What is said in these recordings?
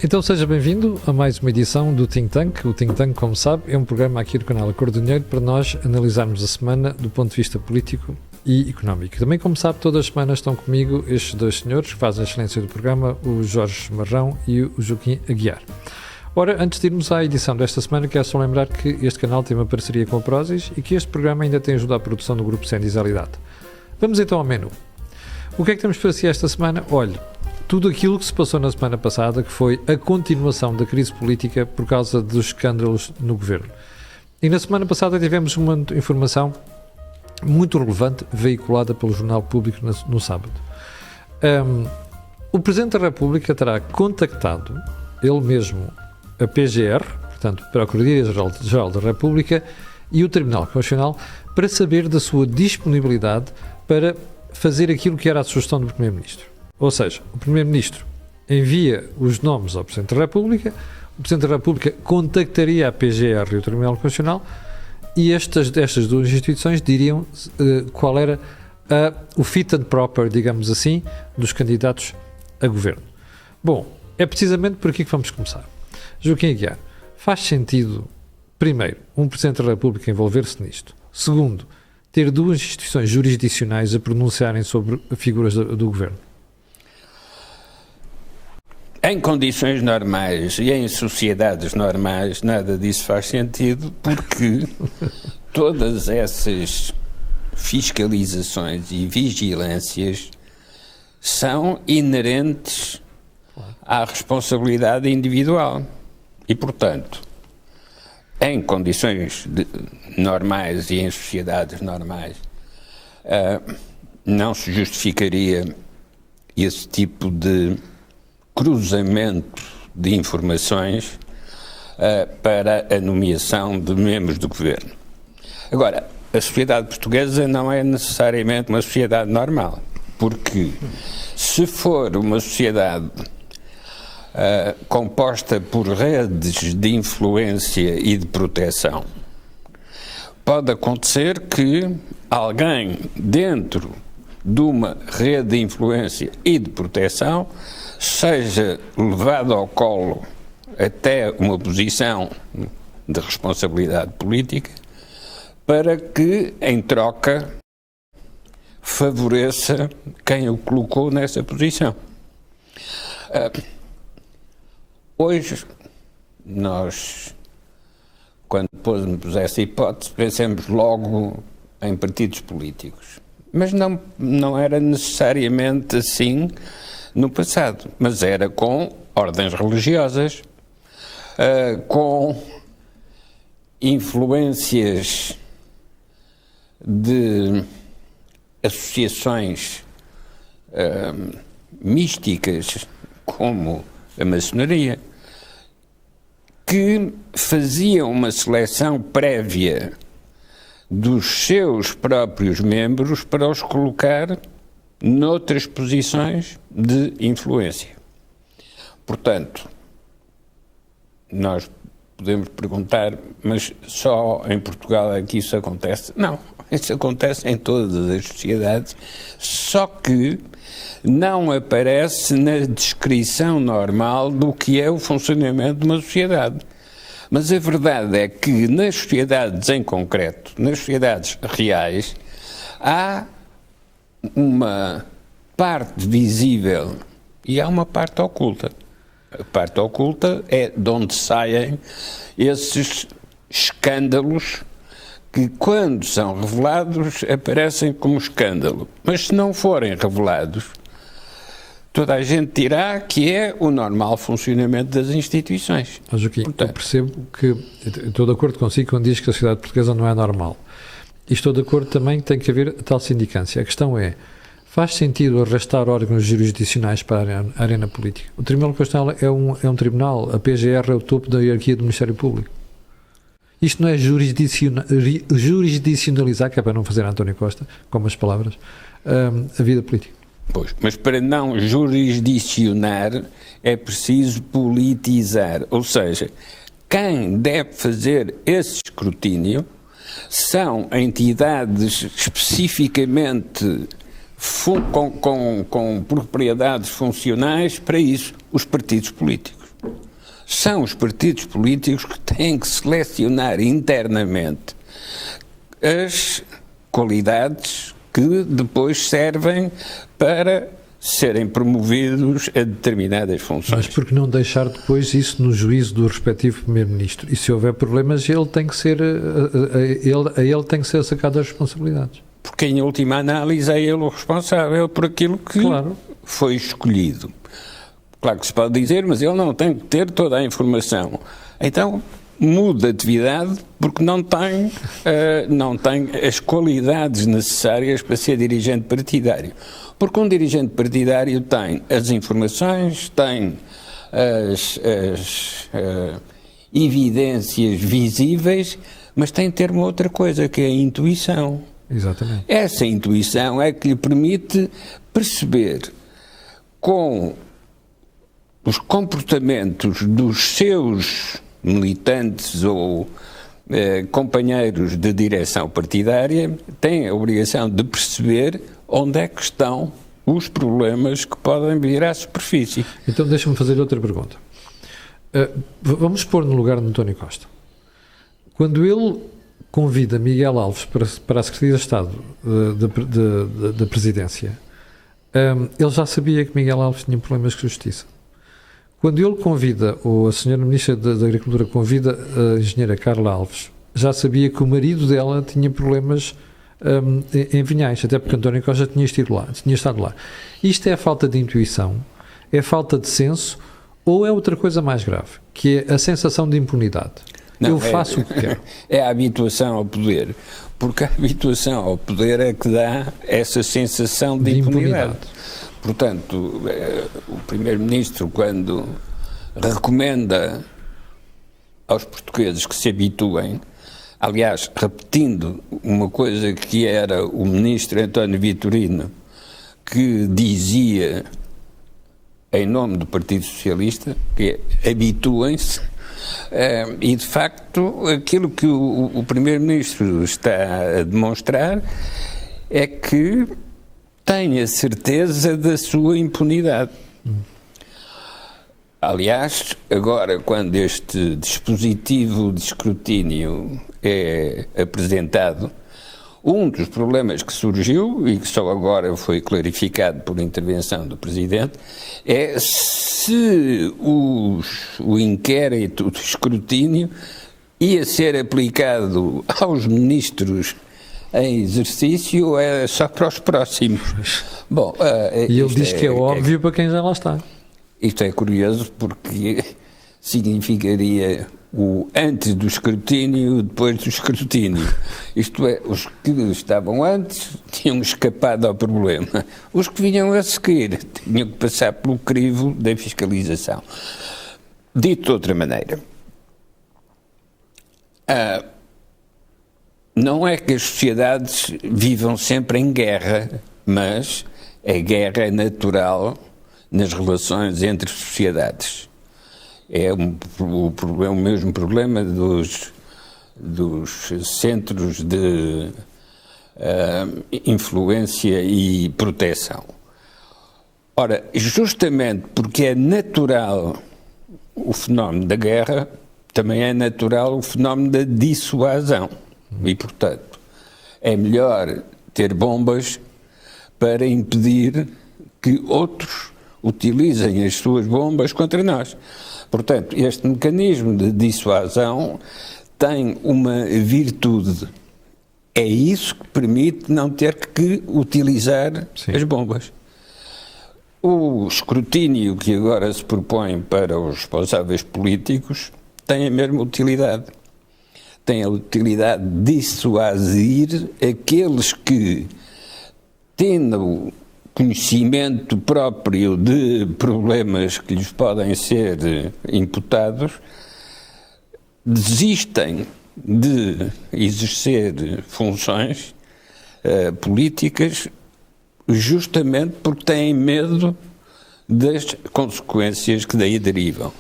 Então seja bem-vindo a mais uma edição do Think Tank. O Think Tank, como sabe, é um programa aqui do canal Acordo do Dinheiro para nós analisarmos a semana do ponto de vista político e económico. Também, como sabe, todas as semanas estão comigo estes dois senhores que fazem a excelência do programa, o Jorge Marrão e o Joaquim Aguiar. Ora, antes de irmos à edição desta semana, quero só lembrar que este canal tem uma parceria com a Prozis e que este programa ainda tem ajuda à produção do grupo Sendizalidade. Vamos então ao menu. O que é que temos para si esta semana? Olhe, tudo aquilo que se passou na semana passada, que foi a continuação da crise política por causa dos escândalos no governo. E na semana passada tivemos uma informação muito relevante veiculada pelo Jornal Público no sábado. O Presidente da República terá contactado, ele mesmo, a PGR, portanto, Procuradoria-Geral da República, e o Tribunal Constitucional para saber da sua disponibilidade para fazer aquilo que era a sugestão do Primeiro-Ministro. Ou seja, o Primeiro-Ministro envia os nomes ao Presidente da República, o Presidente da República contactaria a PGR e o Tribunal Constitucional e estas duas instituições diriam qual era o fit and proper, digamos assim, dos candidatos a governo. Bom, é precisamente por aqui que vamos começar. Joaquim Aguiar, faz sentido, primeiro, um Presidente da República envolver-se nisto? Segundo, ter duas instituições jurisdicionais a pronunciarem sobre figuras do governo? Em condições normais e em sociedades normais, nada disso faz sentido, porque todas essas fiscalizações e vigilâncias são inerentes à responsabilidade individual. E, portanto, em condições normais e em sociedades normais, não se justificaria esse tipo de cruzamento de informações para a nomeação de membros do governo. Agora, a sociedade portuguesa não é necessariamente uma sociedade normal, porque se for uma sociedade composta por redes de influência e de proteção, pode acontecer que alguém dentro de uma rede de influência e de proteção seja levado ao colo até uma posição de responsabilidade política para que, em troca, favoreça quem o colocou nessa posição. Hoje, nós, quando pôs essa hipótese, pensamos logo em partidos políticos. Mas não era necessariamente assim no passado, mas era com ordens religiosas, com influências de associações místicas, como a maçonaria, que faziam uma seleção prévia dos seus próprios membros para os colocar noutras posições de influência. Portanto, nós podemos perguntar, mas só em Portugal é que isso acontece? Não, isso acontece em todas as sociedades, só que não aparece na descrição normal do que é o funcionamento de uma sociedade. Mas a verdade é que nas sociedades em concreto, nas sociedades reais, há uma parte visível e há uma parte oculta. A parte oculta é de onde saem esses escândalos que, quando são revelados, aparecem como escândalo. Mas se não forem revelados, toda a gente dirá que é o normal funcionamento das instituições. Joaquim, portanto, eu percebo que estou de acordo consigo quando diz que a sociedade portuguesa não é normal. E estou de acordo também que tem que haver tal sindicância. A questão é, faz sentido arrastar órgãos jurisdicionais para a arena política? O Tribunal Constitucional é um tribunal, a PGR é o topo da hierarquia do Ministério Público. Isto não é jurisdicionalizar, que é para não fazer António Costa, com as palavras, a vida política. Pois, mas para não jurisdicionar é preciso politizar, ou seja, quem deve fazer esse escrutínio são entidades especificamente com propriedades funcionais para isso, os partidos políticos. São os partidos políticos que têm que selecionar internamente as qualidades que depois servem para serem promovidos a determinadas funções. Mas por que não deixar depois isso no juízo do respectivo Primeiro-Ministro? E se houver problemas, ele tem que ser, ele tem que ser sacado das responsabilidades. Porque em última análise é ele o responsável por aquilo que foi escolhido. Claro que se pode dizer, mas ele não tem que ter toda a informação. Então muda de atividade porque não tem as qualidades necessárias para ser dirigente partidário. Porque um dirigente partidário tem as informações, tem as evidências visíveis, mas tem que ter uma outra coisa, que é a intuição. Exatamente. Essa intuição é que lhe permite perceber com os comportamentos dos seus militantes ou companheiros de direção partidária, tem a obrigação de perceber onde é que estão os problemas que podem vir à superfície. Então deixa-me fazer outra pergunta. Vamos pôr no lugar de António Costa. Quando ele convida Miguel Alves para a Secretaria de Estado da Presidência, ele já sabia que Miguel Alves tinha problemas com a Justiça. Quando ele convida, ou a senhora Ministra da Agricultura convida a engenheira Carla Alves, já sabia que o marido dela tinha problemas em Vinhais, até porque António Costa tinha estado lá. Isto é a falta de intuição, é falta de senso, ou é outra coisa mais grave, que é a sensação de impunidade? Não, eu faço o que quero. É a habituação ao poder, porque a habituação ao poder é que dá essa sensação de impunidade. Portanto, o Primeiro-Ministro, quando recomenda aos portugueses que se habituem, aliás, repetindo uma coisa que era o Ministro António Vitorino, que dizia em nome do Partido Socialista, que é habituem-se, e de facto aquilo que o Primeiro-Ministro está a demonstrar é que tem a certeza da sua impunidade. Aliás, agora quando este dispositivo de escrutínio é apresentado, um dos problemas que surgiu, e que só agora foi clarificado por intervenção do Presidente, é se o inquérito de escrutínio ia ser aplicado aos ministros em exercício ou é só para os próximos. Bom, e ele diz que é óbvio para quem já lá está. Isto é curioso porque significaria o antes do escrutínio e o depois do escrutínio. Isto é, os que estavam antes tinham escapado ao problema. Os que vinham a seguir tinham que passar pelo crivo da fiscalização. Dito de outra maneira, não é que as sociedades vivam sempre em guerra, mas a guerra é natural nas relações entre sociedades. É o mesmo problema dos centros de influência e proteção. Ora, justamente porque é natural o fenómeno da guerra, também é natural o fenómeno da dissuasão. E, portanto, é melhor ter bombas para impedir que outros utilizem as suas bombas contra nós. Portanto, este mecanismo de dissuasão tem uma virtude. É isso que permite não ter que utilizar as bombas. O escrutínio que agora se propõe para os responsáveis políticos tem a mesma utilidade. Tem a utilidade de dissuadir aqueles que, tendo conhecimento próprio de problemas que lhes podem ser imputados, desistem de exercer funções políticas justamente porque têm medo das consequências que daí derivam.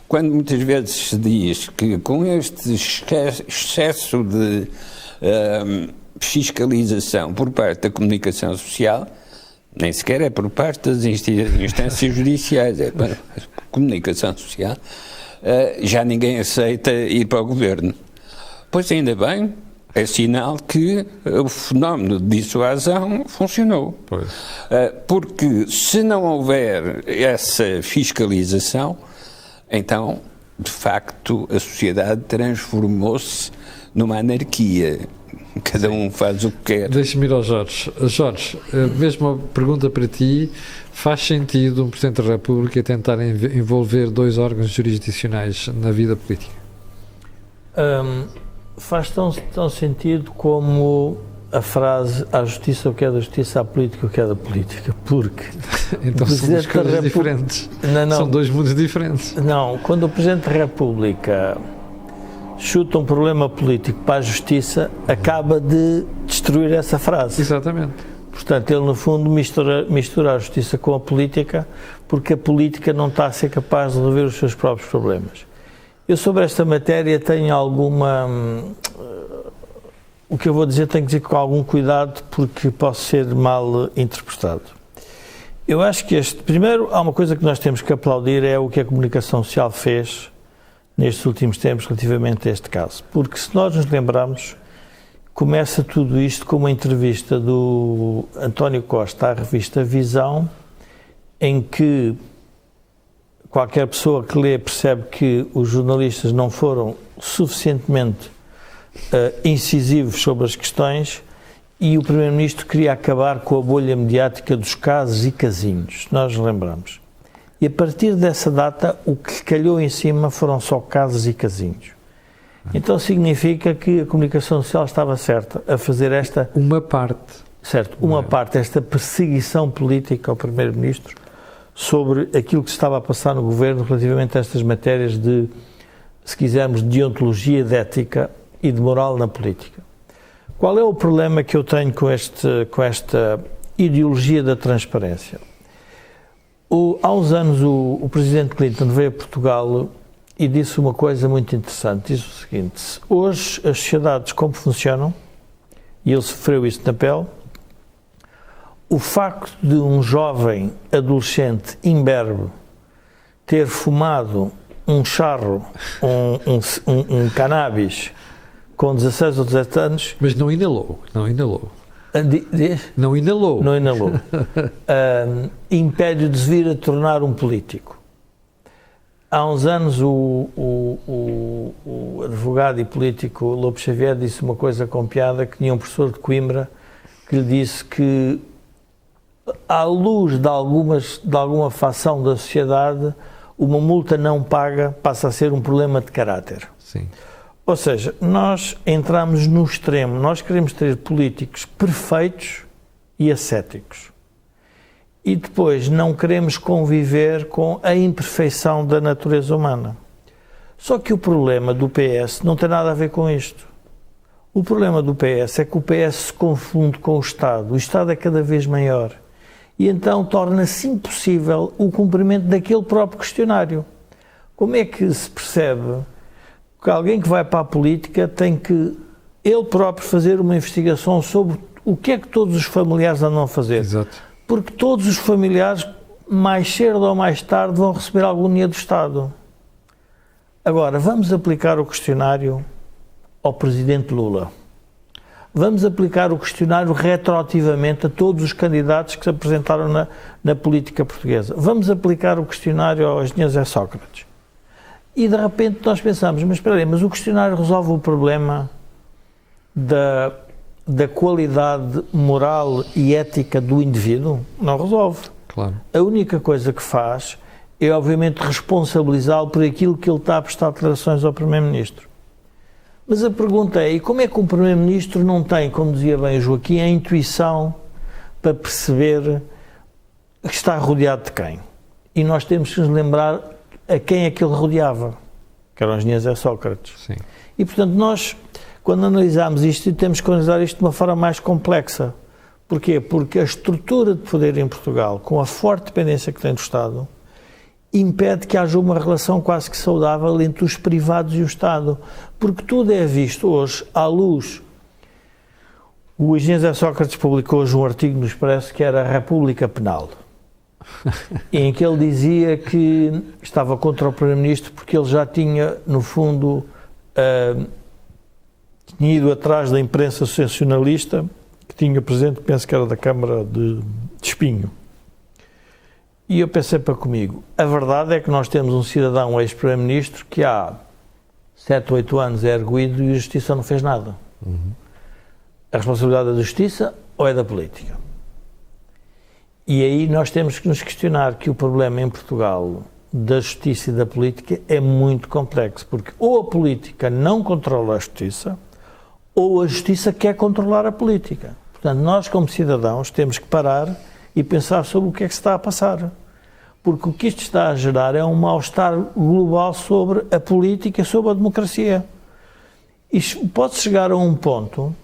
Quando muitas vezes se diz que com este excesso de fiscalização por parte da comunicação social, nem sequer é por parte das instâncias judiciais, é para a comunicação social, já ninguém aceita ir para o governo. Pois ainda bem, é sinal que o fenómeno de dissuasão funcionou. Porque se não houver essa fiscalização, então, de facto, a sociedade transformou-se numa anarquia. Cada um faz o que quer. Deixa-me ir ao Jorge. Jorge, a mesma pergunta para ti. Faz sentido um Presidente da República tentar envolver 2 órgãos jurisdicionais na vida política? Faz tão sentido como a frase: à justiça o que é da justiça, à política o que é da política, porque então são 2 coisas diferentes. Não. São 2 mundos diferentes. Não, quando o Presidente da República chuta um problema político para a justiça, acaba de destruir essa frase. Exatamente. Portanto, ele no fundo mistura a justiça com a política, porque a política não está a ser capaz de resolver os seus próprios problemas. Eu sobre esta matéria tenho alguma... O que eu vou dizer tenho que dizer com algum cuidado, porque posso ser mal interpretado. Eu acho que primeiro, há uma coisa que nós temos que aplaudir, é o que a comunicação social fez nestes últimos tempos relativamente a este caso. Porque se nós nos lembrarmos, começa tudo isto com uma entrevista do António Costa à revista Visão, em que qualquer pessoa que lê percebe que os jornalistas não foram suficientemente incisivos sobre as questões, e o Primeiro-Ministro queria acabar com a bolha mediática dos casos e casinhos, nós nos lembramos. E a partir dessa data, o que calhou em cima foram só casos e casinhos. Então significa que a comunicação social estava certa a fazer esta... Uma parte. Certo, uma parte, esta perseguição política ao Primeiro-Ministro sobre aquilo que se estava a passar no Governo relativamente a estas matérias de, se quisermos, de ontologia, de ética e de moral na política. Qual é o problema que eu tenho com esta ideologia da transparência? Há uns anos o Presidente Clinton veio a Portugal e disse uma coisa muito interessante. Disse o seguinte: hoje as sociedades como funcionam, e ele sofreu isso na pele, o facto de um jovem adolescente imberbe ter fumado um charro, um cannabis com 16 ou 17 anos... Mas não inalou. Não inalou. Impede-o de se vir a tornar um político. Há uns anos o advogado e político Lopes Xavier disse uma coisa com piada, que tinha um professor de Coimbra que lhe disse que, à luz de alguma facção da sociedade, uma multa não paga passa a ser um problema de caráter. Sim. Ou seja, nós entramos no extremo, nós queremos ter políticos perfeitos e ascéticos. E depois não queremos conviver com a imperfeição da natureza humana. Só que o problema do PS não tem nada a ver com isto. O problema do PS é que o PS se confunde com o Estado. O Estado é cada vez maior. E então torna-se impossível o cumprimento daquele próprio questionário. Como é que se percebe que alguém que vai para a política tem que ele próprio fazer uma investigação sobre o que é que todos os familiares andam a fazer? Exato. Porque todos os familiares, mais cedo ou mais tarde, vão receber algum dinheiro do Estado. Agora, vamos aplicar o questionário ao Presidente Lula. Vamos aplicar o questionário retroativamente a todos os candidatos que se apresentaram na política portuguesa. Vamos aplicar o questionário ao engenheiro José Sócrates. E de repente nós pensamos, mas espera aí, mas o questionário resolve o problema da qualidade moral e ética do indivíduo? Não resolve. Claro. A única coisa que faz é, obviamente, responsabilizá-lo por aquilo que ele está a prestar declarações ao Primeiro-Ministro. Mas a pergunta é, e como é que um Primeiro-Ministro não tem, como dizia bem o Joaquim, a intuição para perceber que está rodeado de quem? E nós temos que nos lembrar a quem é que ele rodeava, que era o engenheiro José Sócrates. Sim. E, portanto, nós, quando analisamos isto, temos que analisar isto de uma forma mais complexa. Porquê? Porque a estrutura de poder em Portugal, com a forte dependência que tem do Estado, impede que haja uma relação quase que saudável entre os privados e o Estado. Porque tudo é visto hoje à luz. O engenheiro José Sócrates publicou hoje um artigo no Expresso que era a República Penal. em que ele dizia que estava contra o Primeiro-Ministro porque ele já tinha, no fundo, tinha ido atrás da imprensa sensacionalista que tinha presente, penso que era da Câmara de Espinho. E eu pensei para comigo, a verdade é que nós temos um cidadão ex-Primeiro-Ministro que há 7 ou 8 anos é arguido e a Justiça não fez nada. A responsabilidade é da Justiça ou é da política? E aí nós temos que nos questionar que o problema em Portugal da Justiça e da política é muito complexo, porque ou a política não controla a Justiça ou a Justiça quer controlar a política. Portanto, nós como cidadãos temos que parar e pensar sobre o que é que se está a passar. Porque o que isto está a gerar é um mal-estar global sobre a política e sobre a democracia. Isto pode chegar a um ponto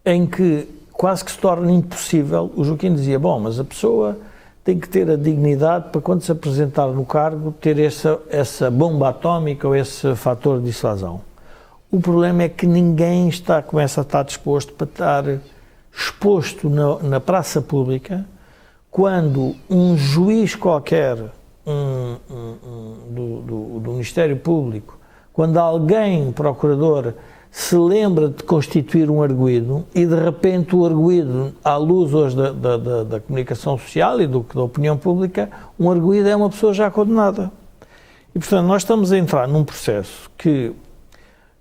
em que quase que se torna impossível. O Joaquim dizia, bom, mas a pessoa tem que ter a dignidade para, quando se apresentar no cargo, ter essa bomba atómica ou esse fator de dissuasão. O problema é que ninguém começa a estar disposto para estar exposto na praça pública quando um juiz qualquer do Ministério Público, quando alguém, um procurador, se lembra de constituir um arguido e de repente o arguido, à luz hoje da comunicação social e da opinião pública, um arguido é uma pessoa já condenada. E portanto nós estamos a entrar num processo que,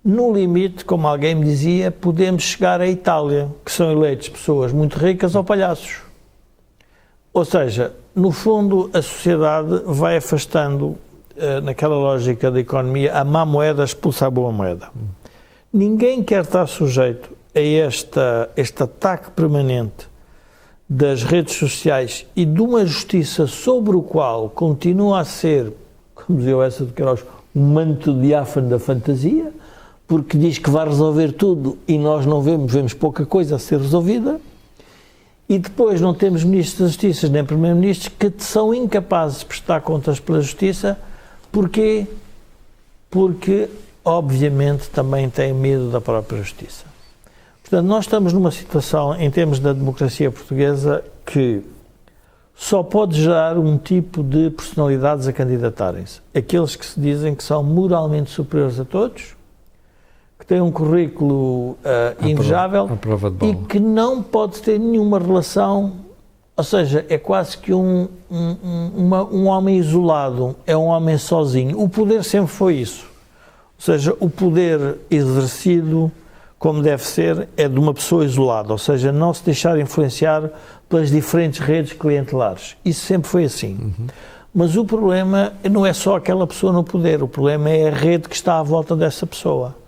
no limite, como alguém me dizia, podemos chegar à Itália, que são eleitos pessoas muito ricas ou palhaços. Ou seja, no fundo, a sociedade vai afastando, naquela lógica da economia, a má moeda expulsa a boa moeda. Ninguém quer estar sujeito a este ataque permanente das redes sociais e de uma justiça sobre o qual continua a ser, como dizia o Essa de Queiroz, um manto diáfano da fantasia, porque diz que vai resolver tudo e nós não vemos pouca coisa a ser resolvida. E depois não temos ministros da Justiça nem primeiro-ministros que são incapazes de prestar contas pela Justiça. Porquê? Porque, obviamente, também têm medo da própria Justiça. Portanto, nós estamos numa situação, em termos da democracia portuguesa, que só pode gerar um tipo de personalidades a candidatarem-se. Aqueles que se dizem que são moralmente superiores a todos, que têm um currículo invejável e que não pode ter nenhuma relação, ou seja, é quase que um homem isolado, é um homem sozinho. O poder sempre foi isso. Ou seja, o poder exercido, como deve ser, é de uma pessoa isolada, ou seja, não se deixar influenciar pelas diferentes redes clientelares. Isso sempre foi assim. Mas o problema não é só aquela pessoa no poder, o problema é a rede que está à volta dessa pessoa.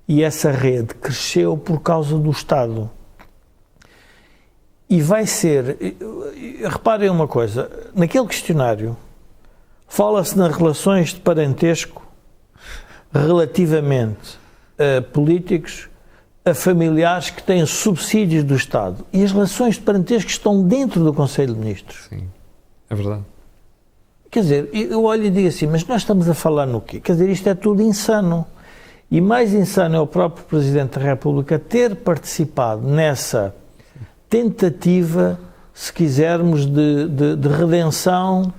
E essa rede cresceu por causa do Estado. E vai ser... Reparem uma coisa, naquele questionário fala-se nas relações de parentesco relativamente a políticos, a familiares que têm subsídios do Estado. E as relações de parentesco estão dentro do Conselho de Ministros. Sim, é verdade. Quer dizer, eu olho e digo assim, mas nós estamos a falar no quê? Quer dizer, isto é tudo insano. E mais insano é o próprio Presidente da República ter participado nessa tentativa, se quisermos, de redenção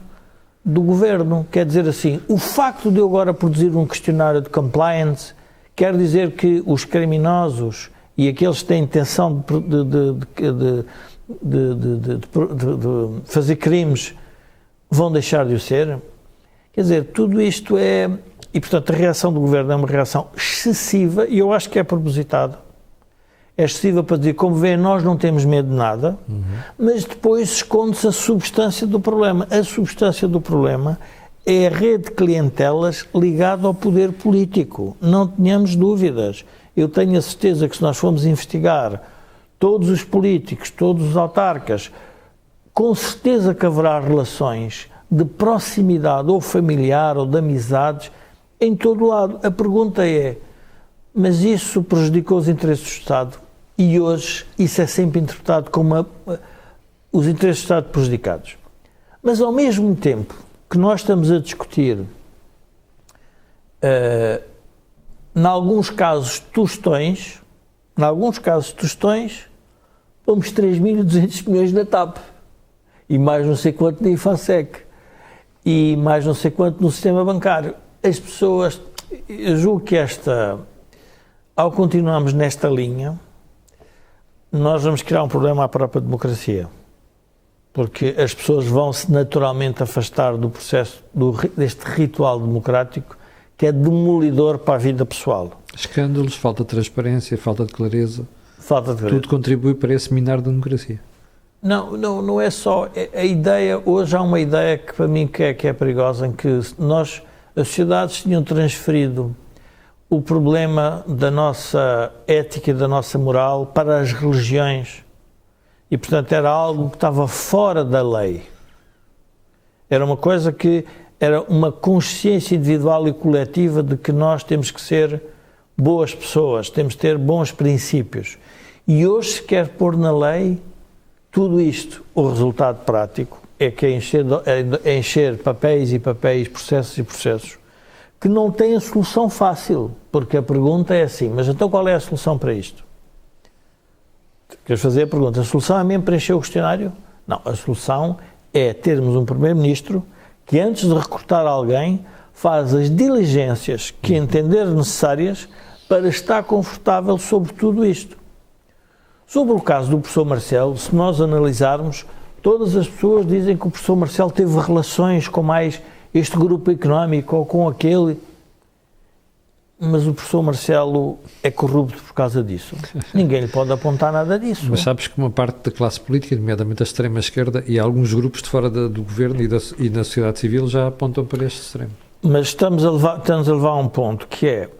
do Governo. Quer dizer assim, o facto de eu agora produzir um questionário de compliance quer dizer que os criminosos e aqueles que têm intenção de fazer crimes vão deixar de o ser? Quer dizer, tudo isto é... E, portanto, a reação do Governo é uma reação excessiva, e eu acho que é propositada. É excessiva para dizer, como vêem, nós não temos medo de nada, mas depois esconde-se a substância do problema. A substância do problema é a rede de clientelas ligada ao poder político. Não tenhamos dúvidas. Eu tenho a certeza que se nós formos investigar todos os políticos, todos os autarcas, com certeza que haverá relações de proximidade ou familiar ou de amizades em todo o lado. A pergunta é, mas isso prejudicou os interesses do Estado? E hoje isso é sempre interpretado como os interesses do Estado prejudicados. Mas ao mesmo tempo que nós estamos a discutir, em alguns casos tostões, pomos 3.200 milhões na TAP. e mais não sei quanto na IFASEC, e mais não sei quanto no sistema bancário. As pessoas, eu julgo que ao continuarmos nesta linha, nós vamos criar um problema à própria democracia, porque as pessoas vão-se naturalmente afastar do processo, deste ritual democrático, que é demolidor para a vida pessoal. Escândalos, falta de transparência, falta de clareza. Falta de clareza. Tudo contribui para esse minar da democracia. Não é só a ideia. Hoje há uma ideia que para mim que é perigosa, em que as sociedades tinham transferido o problema da nossa ética e da nossa moral para as religiões, e portanto era algo que estava fora da lei. Era uma coisa que era uma consciência individual e coletiva de que nós temos que ser boas pessoas, temos que ter bons princípios. E hoje se quer pôr na lei tudo isto. O resultado prático é que é encher papéis e papéis, processos e processos, que não têm a solução fácil, porque a pergunta é assim, mas então qual é a solução para isto? Queres fazer a pergunta, a solução é mesmo preencher o questionário? Não, a solução é termos um primeiro-ministro que antes de recrutar alguém faz as diligências que entender necessárias para estar confortável sobre tudo isto. Sobre o caso do professor Marcelo, se nós analisarmos, todas as pessoas dizem que o professor Marcelo teve relações com mais este grupo económico ou com aquele, mas o professor Marcelo é corrupto por causa disso. Ninguém lhe pode apontar nada disso. Mas sabes que uma parte da classe política, nomeadamente a extrema-esquerda e alguns grupos de fora do governo e da sociedade civil já apontam para este extremo. Mas estamos a levar a um ponto que é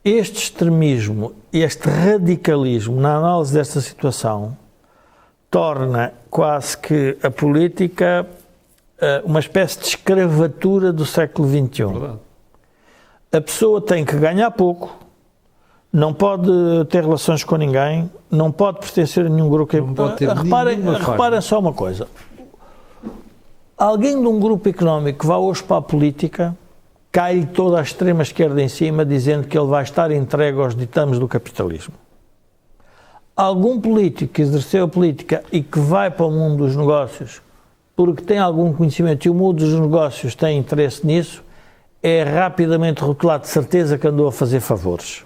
este extremismo, este radicalismo na análise desta situação torna quase que a política uma espécie de escravatura do século XXI. Verdade. A pessoa tem que ganhar pouco, não pode ter relações com ninguém, não pode pertencer a nenhum grupo. Não pode ter reparem só uma coisa. Alguém de um grupo económico que vá hoje para a política, cai-lhe toda a extrema-esquerda em cima, dizendo que ele vai estar entregue aos ditames do capitalismo. Algum político que exerceu a política e que vai para o mundo dos negócios, porque tem algum conhecimento e o mundo dos negócios tem interesse nisso, é rapidamente rotulado de certeza que andou a fazer favores.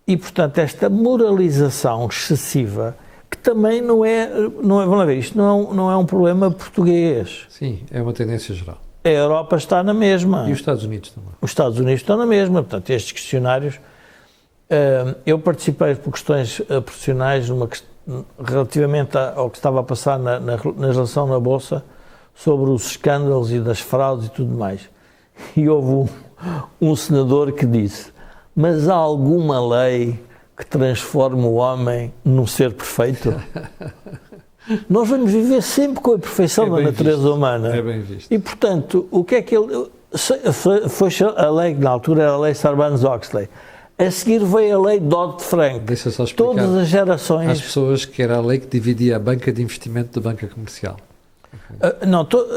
E, portanto, esta moralização excessiva, que também não é vamos ver, isto não é um problema português. Sim, é uma tendência geral. A Europa está na mesma. E os Estados Unidos também. Os Estados Unidos estão na mesma. Portanto, estes questionários... eu participei por questões profissionais relativamente ao que estava a passar na relação na Bolsa, sobre os escândalos e das fraudes e tudo mais. E houve um senador que disse: mas há alguma lei que transforme o homem num ser perfeito? Nós vamos viver sempre com a perfeição da natureza humana. É bem visto. E, portanto, o que é que ele... Foi a lei, na altura era a lei Sarbanes-Oxley. A seguir veio a lei Dodd-Frank. Deixa só explicar todas as gerações... às pessoas que era a lei que dividia a banca de investimento da banca comercial.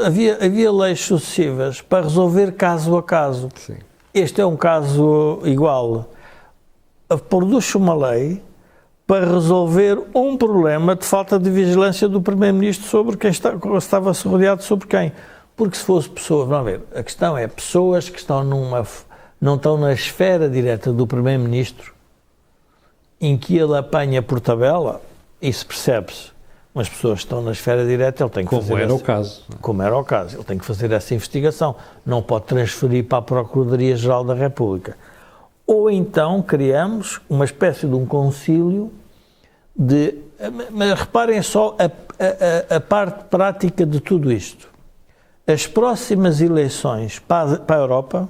Havia leis sucessivas para resolver caso a caso. Sim. Este é um caso igual. Produz-se uma lei para resolver um problema de falta de vigilância do Primeiro-Ministro sobre quem estava rodeado sobre quem. Porque se fosse pessoas... Vamos ver, a questão é pessoas que não estão na esfera direta do Primeiro-Ministro, em que ele apanha por tabela, isso percebe-se. Mas pessoas que estão na esfera direta, ele tem que fazer... Como era o caso. Como era o caso. Ele tem que fazer essa investigação. Não pode transferir para a Procuradoria-Geral da República. Ou então criamos uma espécie de um concílio de... Mas reparem só a parte prática de tudo isto. As próximas eleições para a Europa,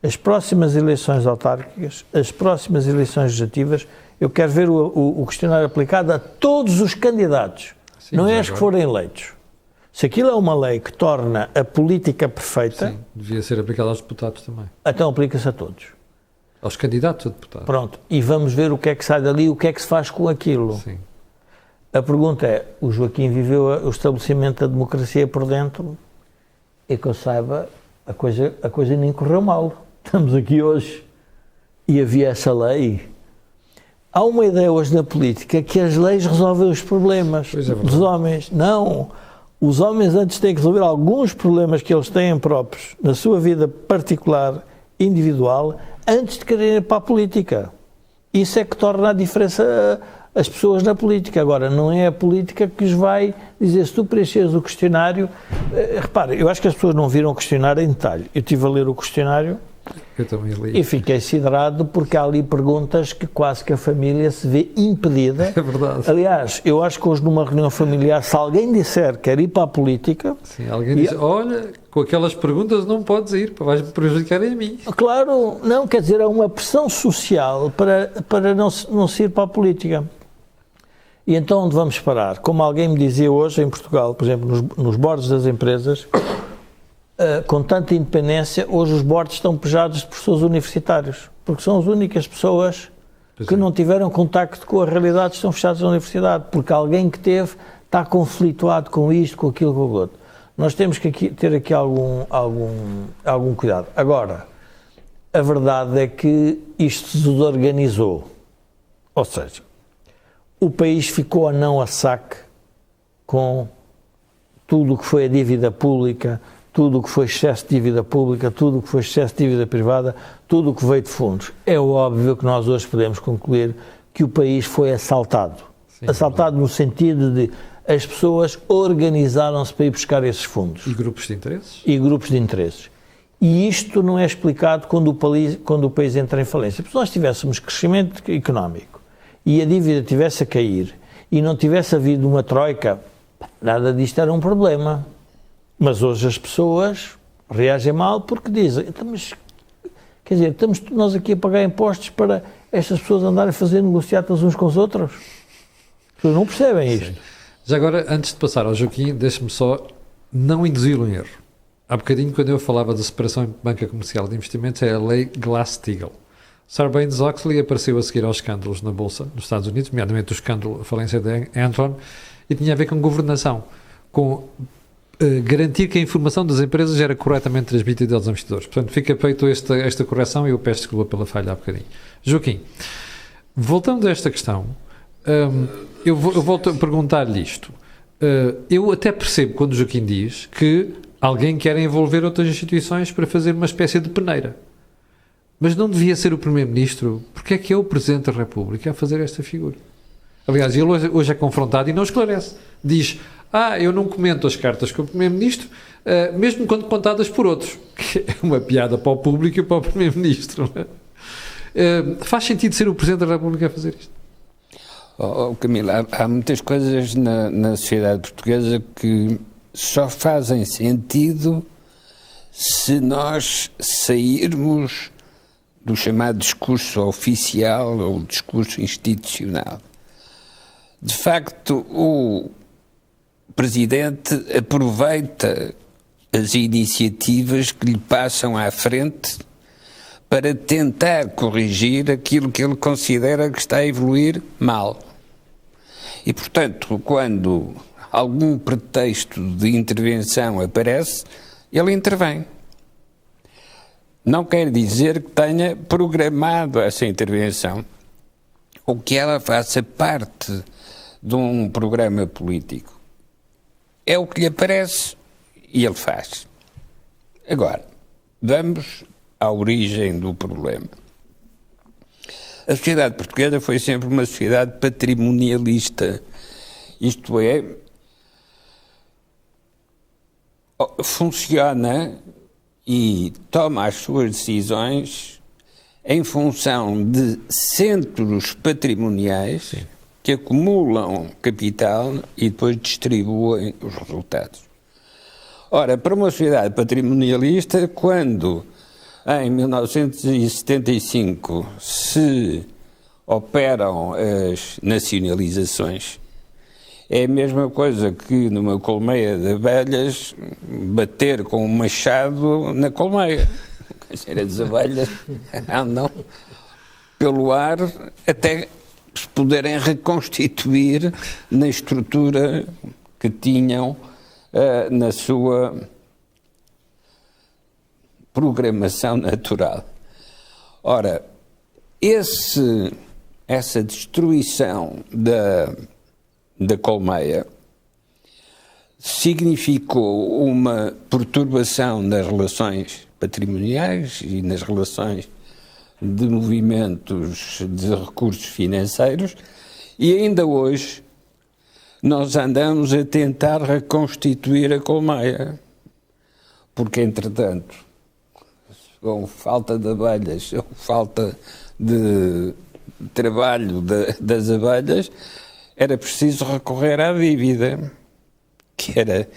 as próximas eleições autárquicas, as próximas eleições legislativas, eu quero ver o questionário aplicado a todos os candidatos. Sim, não é os que forem eleitos. Se aquilo é uma lei que torna a política perfeita... Sim, devia ser aplicado aos deputados também. Então aplica-se a todos. Aos candidatos a deputados. Pronto. E vamos ver o que é que sai dali, o que é que se faz com aquilo. Sim. A pergunta é, o Joaquim viveu o estabelecimento da democracia por dentro, e que eu saiba, a coisa nem correu mal. Estamos aqui hoje e havia essa lei. Há uma ideia hoje na política que as leis resolvem os problemas dos homens. Não. Os homens antes têm que resolver alguns problemas que eles têm próprios na sua vida particular, individual, antes de quererem ir para a política. Isso é que torna a diferença as pessoas na política. Agora, não é a política que os vai dizer, se tu preencheres o questionário... Repara, eu acho que as pessoas não viram o questionário em detalhe. Eu estive a ler o questionário Eu também li. e fiquei siderado porque há ali perguntas que quase que a família se vê impedida. É verdade. Aliás, eu acho que hoje numa reunião familiar, se alguém disser que quer ir para a política... Sim, alguém diz, olha, com aquelas perguntas não podes ir, vais-me prejudicar a mim. Claro, não, quer dizer, há uma pressão social para não se ir para a política. E então onde vamos parar? Como alguém me dizia hoje em Portugal, por exemplo, nos boards das empresas, com tanta independência, hoje os boards estão pejados de professores universitários, porque são as únicas pessoas que não tiveram contacto com a realidade, estão fechados na universidade, porque alguém que teve está conflituado com isto, com aquilo, com o outro. Nós temos que ter aqui algum cuidado. Agora, a verdade é que isto se desorganizou. Ou seja, o país ficou a não a saque com tudo o que foi a dívida pública, tudo o que foi excesso de dívida pública, tudo o que foi excesso de dívida privada, tudo o que veio de fundos. É óbvio que nós hoje podemos concluir que o país foi assaltado. Sim, assaltado no sentido de as pessoas organizaram-se para ir buscar esses fundos. E grupos de interesses? E grupos de interesses. E isto não é explicado quando o país entra em falência. Se nós tivéssemos crescimento económico e a dívida tivesse a cair e não tivesse havido uma troika, nada disto era um problema. Mas hoje as pessoas reagem mal porque dizem, mas, quer dizer, estamos nós aqui a pagar impostos para estas pessoas andarem a fazer negociatas uns com os outros? As pessoas não percebem isto. Sim. Já agora, antes de passar ao Joaquim, deixe-me só não induzi-lo em erro. Há bocadinho, quando eu falava da separação entre banca comercial e de investimentos, é a lei Glass-Steagall. Sarbanes-Oxley apareceu a seguir aos escândalos na Bolsa nos Estados Unidos, nomeadamente o escândalo, a falência de Enron, e tinha a ver com governação, com garantir que a informação das empresas era corretamente transmitida aos investidores. Portanto, fica feita esta correção e eu peço desculpa pela falha há bocadinho. Joaquim, voltando a esta questão, eu volto a perguntar-lhe isto. Eu até percebo quando o Joaquim diz que alguém quer envolver outras instituições para fazer uma espécie de peneira. Mas não devia ser o Primeiro-Ministro? Porque é que é o Presidente da República a fazer esta figura? Aliás, ele hoje é confrontado e não esclarece. Diz, eu não comento as cartas com o Primeiro-Ministro, mesmo quando contadas por outros. Que é uma piada para o público e para o Primeiro-Ministro. Faz sentido ser o Presidente da República a fazer isto? Camila, há muitas coisas na sociedade portuguesa que só fazem sentido se nós sairmos do chamado discurso oficial ou discurso institucional. De facto, o Presidente aproveita as iniciativas que lhe passam à frente para tentar corrigir aquilo que ele considera que está a evoluir mal. E, portanto, quando algum pretexto de intervenção aparece, ele intervém. Não quer dizer que tenha programado essa intervenção ou que ela faça parte de um programa político. É o que lhe aparece e ele faz. Agora, vamos à origem do problema. A sociedade portuguesa foi sempre uma sociedade patrimonialista. Isto é, funciona e toma as suas decisões em função de centros patrimoniais. Sim. Que acumulam capital e depois distribuem os resultados. Ora, para uma sociedade patrimonialista, quando em 1975 se operam as nacionalizações, é a mesma coisa que numa colmeia de abelhas bater com um machado na colmeia. As abelhas andam pelo ar até se poderem reconstituir na estrutura que tinham na sua programação natural. Ora, essa destruição da colmeia significou uma perturbação nas relações patrimoniais e nas relações de movimentos de recursos financeiros, e ainda hoje nós andamos a tentar reconstituir a colmeia, porque entretanto, com falta de abelhas, ou falta de trabalho das abelhas, era preciso recorrer à dívida, que era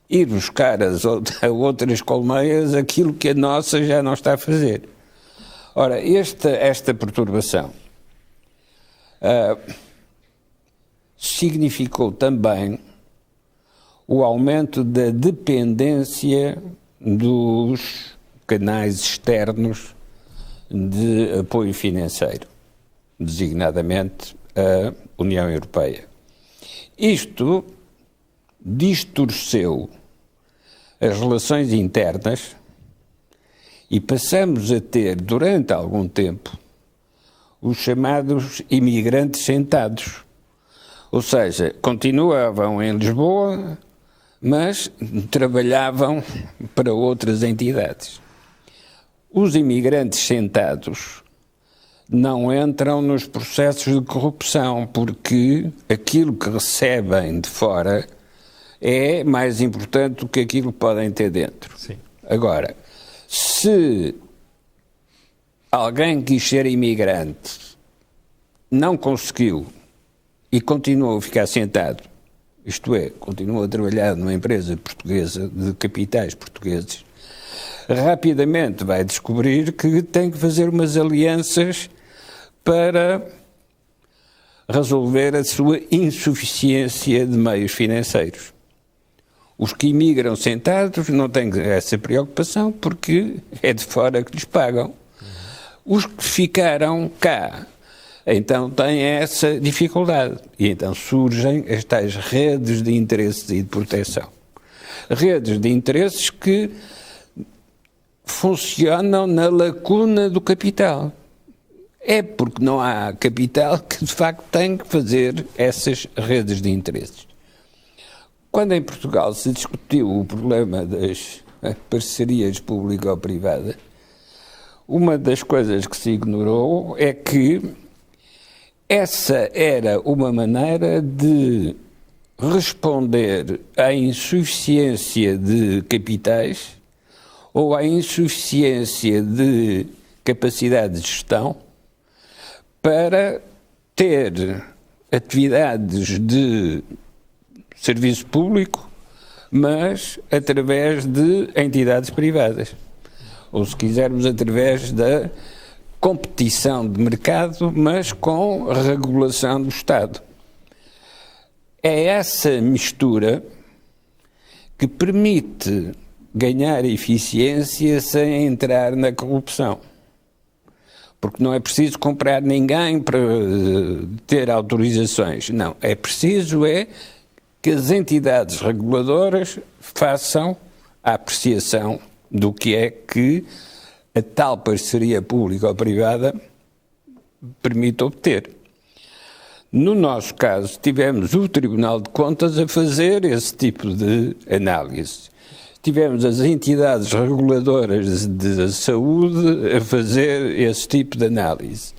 ir buscar a outras colmeias aquilo que a nossa já não está a fazer. Ora, esta perturbação significou também o aumento da dependência dos canais externos de apoio financeiro, designadamente a União Europeia. Isto distorceu as relações internas e passamos a ter, durante algum tempo, os chamados imigrantes sentados. Ou seja, continuavam em Lisboa, mas trabalhavam para outras entidades. Os imigrantes sentados não entram nos processos de corrupção, porque aquilo que recebem de fora é mais importante do que aquilo que podem ter dentro. Sim. Agora, se alguém quis ser imigrante, não conseguiu e continuou a ficar sentado, isto é, continuou a trabalhar numa empresa portuguesa de capitais portugueses, rapidamente vai descobrir que tem que fazer umas alianças para resolver a sua insuficiência de meios financeiros. Os que imigram sentados não têm essa preocupação porque é de fora que lhes pagam. Os que ficaram cá, então têm essa dificuldade. E então surgem as tais redes de interesses e de proteção. Redes de interesses que funcionam na lacuna do capital. É porque não há capital que de facto tem que fazer essas redes de interesses. Quando em Portugal se discutiu o problema das parcerias público-privadas, uma das coisas que se ignorou é que essa era uma maneira de responder à insuficiência de capitais ou à insuficiência de capacidade de gestão para ter atividades de serviço público, mas através de entidades privadas. Ou, se quisermos, através da competição de mercado, mas com regulação do Estado. É essa mistura que permite ganhar eficiência sem entrar na corrupção. Porque não é preciso comprar ninguém para ter autorizações. Não, é preciso que as entidades reguladoras façam a apreciação do que é que a tal parceria pública ou privada permite obter. No nosso caso, tivemos o Tribunal de Contas a fazer esse tipo de análise. Tivemos as entidades reguladoras de saúde a fazer esse tipo de análise.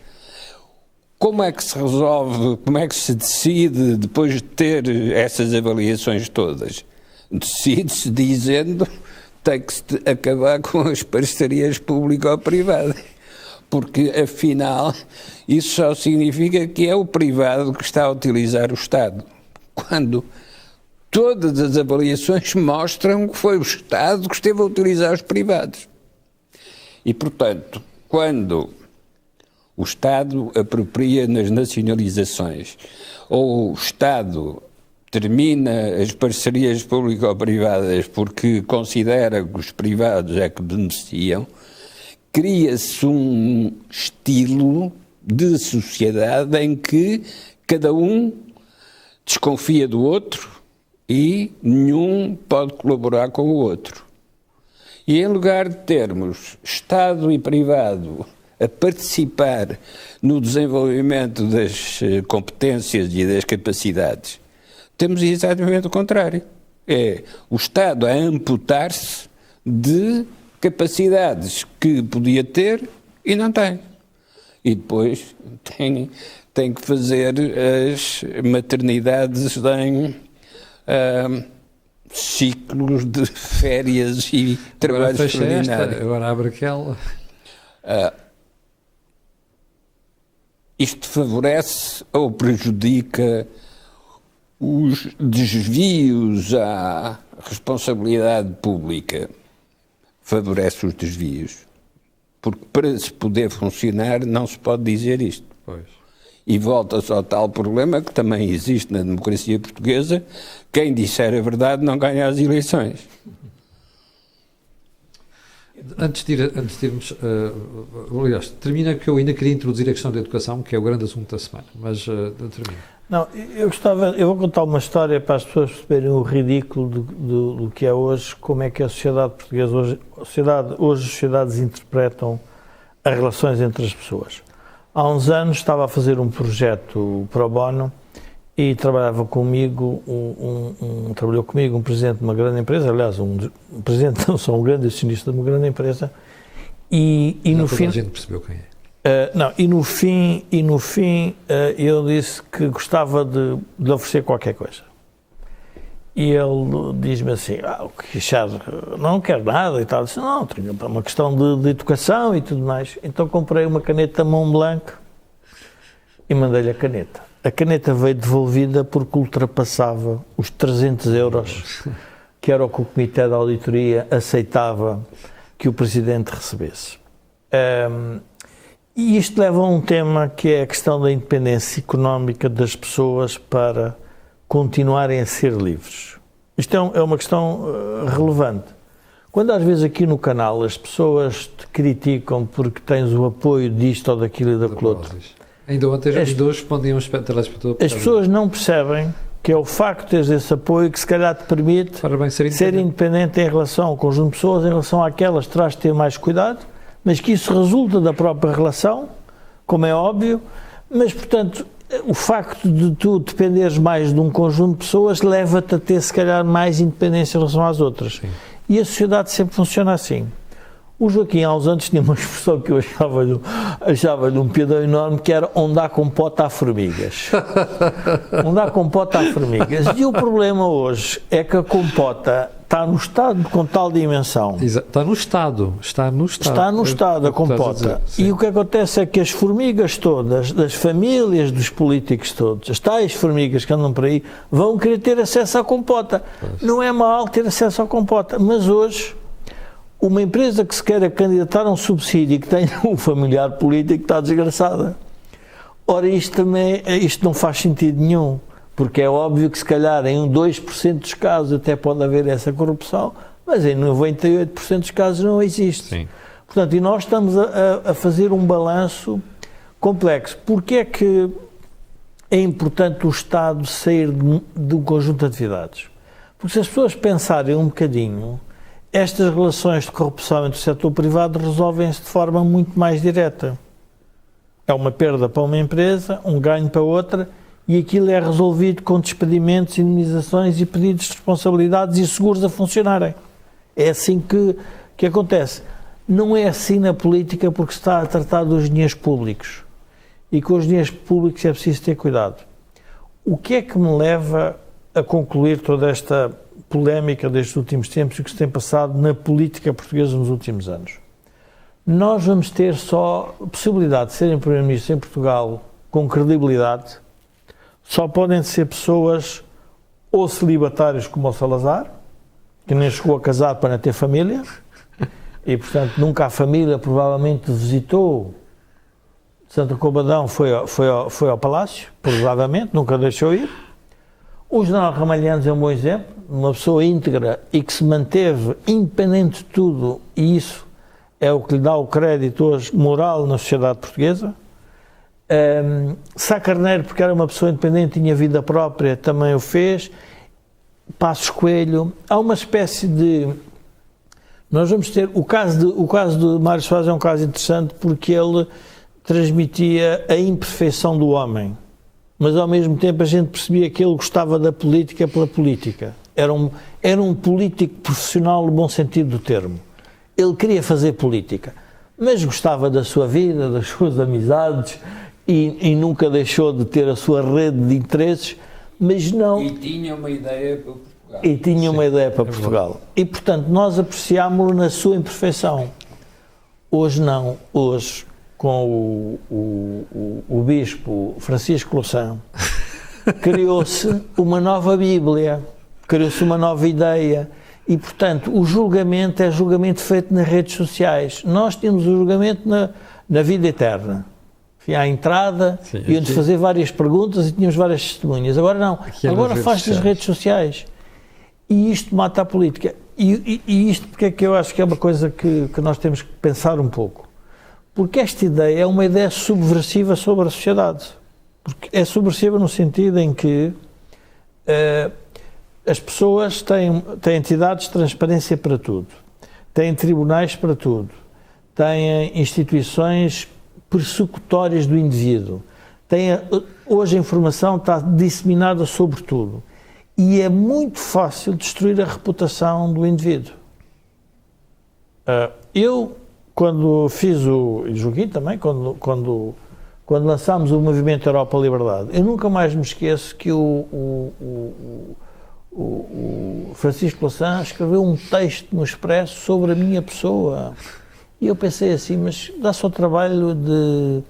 Como é que se resolve, como é que se decide, depois de ter essas avaliações todas? Decide-se dizendo que tem que se acabar com as parcerias público-privadas, porque, afinal, isso só significa que é o privado que está a utilizar o Estado, quando todas as avaliações mostram que foi o Estado que esteve a utilizar os privados. E, portanto, quando o Estado apropria nas nacionalizações, ou o Estado termina as parcerias público-privadas porque considera que os privados é que beneficiam, cria-se um estilo de sociedade em que cada um desconfia do outro e nenhum pode colaborar com o outro. E em lugar de termos Estado e privado a participar no desenvolvimento das competências e das capacidades, temos exatamente o contrário. É o Estado a amputar-se de capacidades que podia ter e não tem. E depois tem que fazer as maternidades em ciclos de férias e trabalhos extraordinários. Agora abre aquela. Isto favorece ou prejudica os desvios à responsabilidade pública? Favorece os desvios. Porque para se poder funcionar não se pode dizer isto. Pois. E volta-se ao tal problema que também existe na democracia portuguesa: quem disser a verdade não ganha as eleições. Antes de irmos, aliás, termina, que eu ainda queria introduzir a questão da educação, que é o grande assunto da semana, mas termino. Não, eu vou contar uma história para as pessoas perceberem o ridículo do que é hoje, como é que a sociedade portuguesa, hoje as sociedades interpretam as relações entre as pessoas. Há uns anos estava a fazer um projeto pro bono e trabalhava comigo, trabalhou comigo um presidente de uma grande empresa, aliás, um presidente, não só um grande acionista de uma grande empresa, e no fim... a gente percebeu quem é. E no fim eu disse que gostava de oferecer qualquer coisa. E ele diz-me assim, o que achar, não quero nada e tal. Eu disse, não, tenho uma questão de educação e tudo mais. Então comprei uma caneta Montblanc e mandei-lhe a caneta. A caneta veio devolvida porque ultrapassava os 300 euros, que era o que o Comitê de Auditoria aceitava que o Presidente recebesse. E isto leva a um tema que é a questão da independência económica das pessoas para continuarem a ser livres. Isto é uma questão relevante. Quando às vezes aqui no canal as pessoas te criticam porque tens o apoio disto ou daquilo e daquilo outro, ainda hoje respondiam os telespectadores. As pessoas não percebem que é o facto de teres esse apoio que se calhar te permite ser independente em relação ao conjunto de pessoas, em relação àquelas terás de ter mais cuidado, mas que isso resulta da própria relação, como é óbvio, mas, portanto, o facto de tu dependeres mais de um conjunto de pessoas leva-te a ter, se calhar, mais independência em relação às outras. Sim. E a sociedade sempre funciona assim. O Joaquim, há uns anos, tinha uma expressão que eu achava-lhe um piadão enorme, que era onde há compota há formigas. Onde há compota há formigas. E o problema hoje é que a compota está no estado com tal dimensão. Está no estado a compota. E o que acontece é que as formigas todas, das famílias dos políticos todos, as tais formigas que andam por aí, vão querer ter acesso à compota. Pois. Não é mal ter acesso à compota, mas hoje uma empresa que se queira candidatar a um subsídio e que tenha um familiar político está desgraçada. Ora, isto não faz sentido nenhum, porque é óbvio que se calhar em 2% dos casos até pode haver essa corrupção, mas em 98% dos casos não existe. Sim. Portanto, e nós estamos a fazer um balanço complexo. Porquê é que é importante o Estado sair de um conjunto de atividades? Porque se as pessoas pensarem um bocadinho, estas relações de corrupção entre o setor privado resolvem-se de forma muito mais direta. É uma perda para uma empresa, um ganho para outra, e aquilo é resolvido com despedimentos, indemnizações e pedidos de responsabilidades e seguros a funcionarem. É assim que acontece. Não é assim na política, porque se está a tratar dos dinheiros públicos. E com os dinheiros públicos é preciso ter cuidado. O que é que me leva a concluir toda esta polémica destes últimos tempos e o que se tem passado na política portuguesa nos últimos anos? Nós vamos ter só a possibilidade de serem primeiro-ministro em Portugal com credibilidade. Só podem ser pessoas ou celibatários como o Salazar, que nem chegou a casar para não ter família, e portanto nunca a família provavelmente visitou Santa Combadão, foi ao Palácio, provavelmente, nunca deixou ir. O general Ramalhianos é um bom exemplo, uma pessoa íntegra e que se manteve independente de tudo, e isso é o que lhe dá o crédito hoje moral na sociedade portuguesa. Sá Carneiro, porque era uma pessoa independente, tinha vida própria, também o fez. Passos Coelho, há uma espécie de, Nós vamos ter o caso de Mário Soares é um caso interessante porque ele transmitia a imperfeição do homem, mas ao mesmo tempo a gente percebia que ele gostava da política pela política. Era um político profissional no bom sentido do termo. Ele queria fazer política, mas gostava da sua vida, das suas amizades e nunca deixou de ter a sua rede de interesses, mas não... E tinha uma ideia para Portugal. E tinha uma ideia para Portugal. E, portanto, nós apreciámo-lo na sua imperfeição. Hoje não. Hoje, com o bispo Francisco Louçã, criou-se uma nova Bíblia, criou-se uma nova ideia e, portanto, o julgamento é julgamento feito nas redes sociais. Nós temos o julgamento na vida eterna. À entrada, iam-nos fazer várias perguntas e tínhamos várias testemunhas. Agora não. Agora faz nas redes sociais. E isto mata a política. E isto porque é que eu acho que é uma coisa que nós temos que pensar um pouco. Porque esta ideia é uma ideia subversiva sobre a sociedade. Porque é subversiva no sentido em que as pessoas têm entidades de transparência para tudo, têm tribunais para tudo, têm instituições persecutórias do indivíduo, hoje a informação está disseminada sobre tudo. E é muito fácil destruir a reputação do indivíduo. Eu, quando fiz e Joaquim também, quando lançámos o Movimento Europa Liberdade, eu nunca mais me esqueço que o Francisco Louçã escreveu um texto no Expresso sobre a minha pessoa. E eu pensei assim, mas dá-se ao trabalho de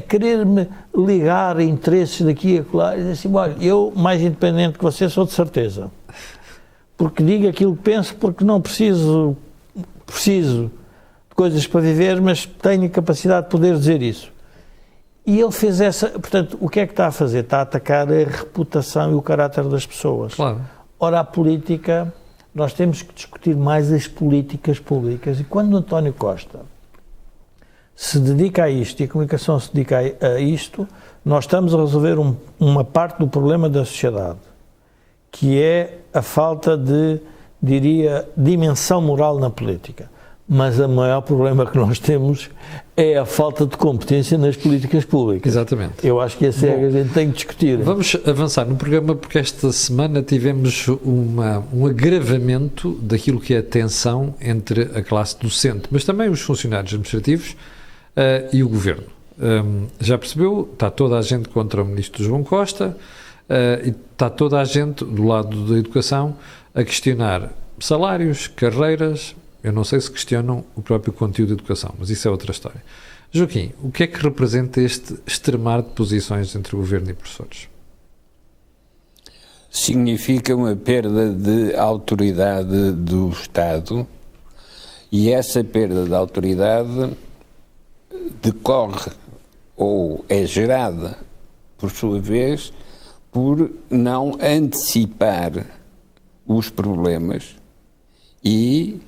querer-me ligar a interesses daqui e acolá. E assim, olha, eu, mais independente que você, sou de certeza. Porque digo aquilo que penso, porque não preciso de coisas para viver, mas tenho a capacidade de poder dizer isso. E ele fez portanto, o que é que está a fazer? Está a atacar a reputação e o caráter das pessoas. Claro. Ora, a política, nós temos que discutir mais as políticas públicas. E quando o António Costa se dedica a isto e a comunicação se dedica a isto, nós estamos a resolver uma parte do problema da sociedade, que é a falta de, diria, dimensão moral na política. Mas o maior problema que nós temos é a falta de competência nas políticas públicas. Exatamente. Eu acho que essa é a que a gente tem que discutir. Vamos avançar no programa porque esta semana tivemos um agravamento daquilo que é a tensão entre a classe docente, mas também os funcionários administrativos e o Governo. Já percebeu? Está toda a gente contra o Ministro João Costa e está toda a gente do lado da educação a questionar salários, carreiras. Eu não sei se questionam o próprio conteúdo da educação, mas isso é outra história. Joaquim, o que é que representa este extremar de posições entre o Governo e professores? Significa uma perda de autoridade do Estado e essa perda de autoridade decorre ou é gerada, por sua vez, por não antecipar os problemas e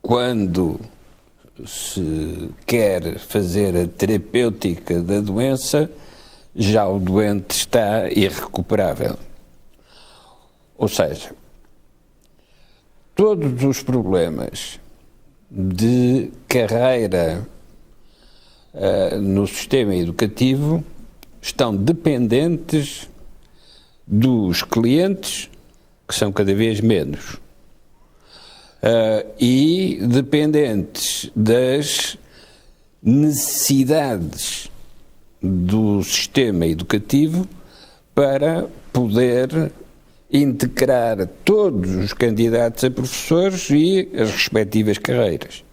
quando se quer fazer a terapêutica da doença, já o doente está irrecuperável. Ou seja, todos os problemas de carreira no sistema educativo estão dependentes dos clientes, que são cada vez menos, e dependentes das necessidades do sistema educativo para poder integrar todos os candidatos a professores e as respectivas carreiras.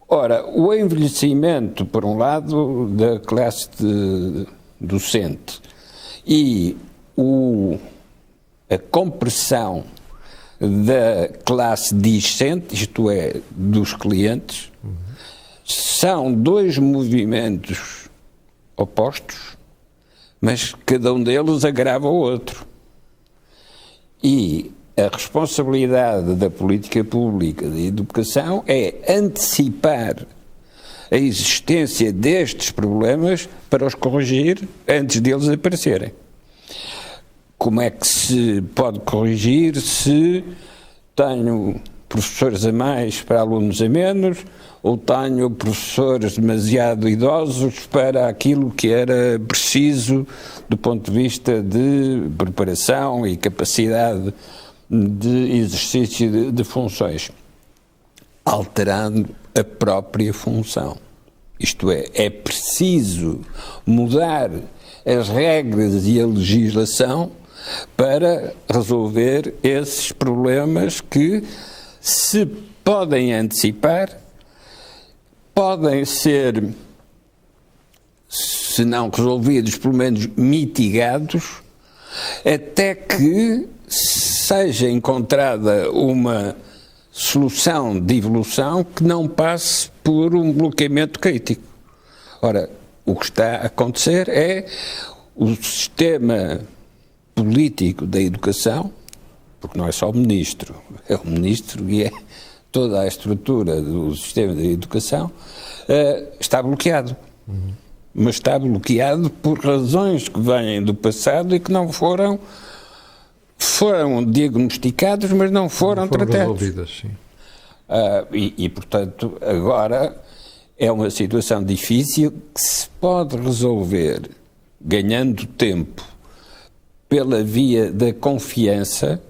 Ora, o envelhecimento, por um lado, da classe docente e a compressão da classe discente, isto é, dos clientes, são dois movimentos opostos, mas cada um deles agrava o outro. E a responsabilidade da política pública de educação é antecipar a existência destes problemas para os corrigir antes deles aparecerem. Como é que se pode corrigir se tenho professores a mais para alunos a menos, ou tenho professores demasiado idosos para aquilo que era preciso do ponto de vista de preparação e capacidade de exercício de funções, alterando a própria função. Isto é preciso mudar as regras e a legislação para resolver esses problemas que se podem antecipar, podem ser, se não resolvidos, pelo menos mitigados, até que seja encontrada uma solução de evolução que não passe por um bloqueamento crítico. Ora, o que está a acontecer é o sistema político da educação, porque não é só o ministro, é o ministro e é toda a estrutura do sistema da educação, está bloqueado. Mas está bloqueado por razões que vêm do passado e que não foram diagnosticados, mas não foram tratados. Resolvidas, sim. Portanto, agora é uma situação difícil que se pode resolver ganhando tempo pela via da confiança,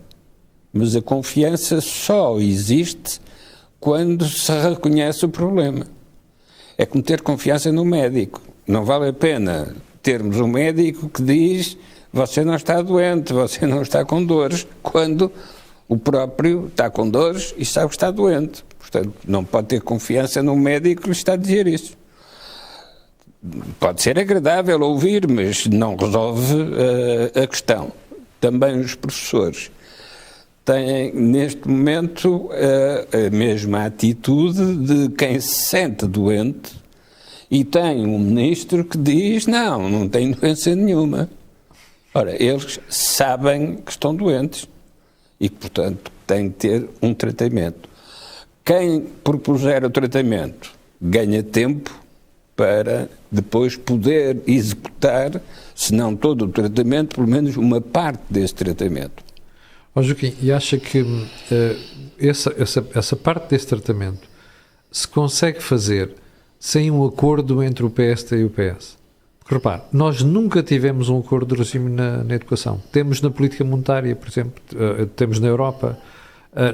mas a confiança só existe quando se reconhece o problema. É como ter confiança no médico. Não vale a pena termos um médico que diz: você não está doente, você não está com dores, quando o próprio está com dores e sabe que está doente. Portanto, não pode ter confiança num médico que lhe está a dizer isso. Pode ser agradável ouvir, mas não resolve a questão. Também os professores têm, neste momento, a mesma atitude de quem se sente doente e tem um ministro que diz: não tem doença nenhuma. Ora, eles sabem que estão doentes e, portanto, têm que ter um tratamento. Quem propuser o tratamento ganha tempo para depois poder executar, se não todo o tratamento, pelo menos uma parte desse tratamento. Joaquim, e acha que essa parte desse tratamento se consegue fazer sem um acordo entre o PSD e o PS? Porque, repare, nós nunca tivemos um acordo de regime na educação. Temos na política monetária, por exemplo, temos na Europa,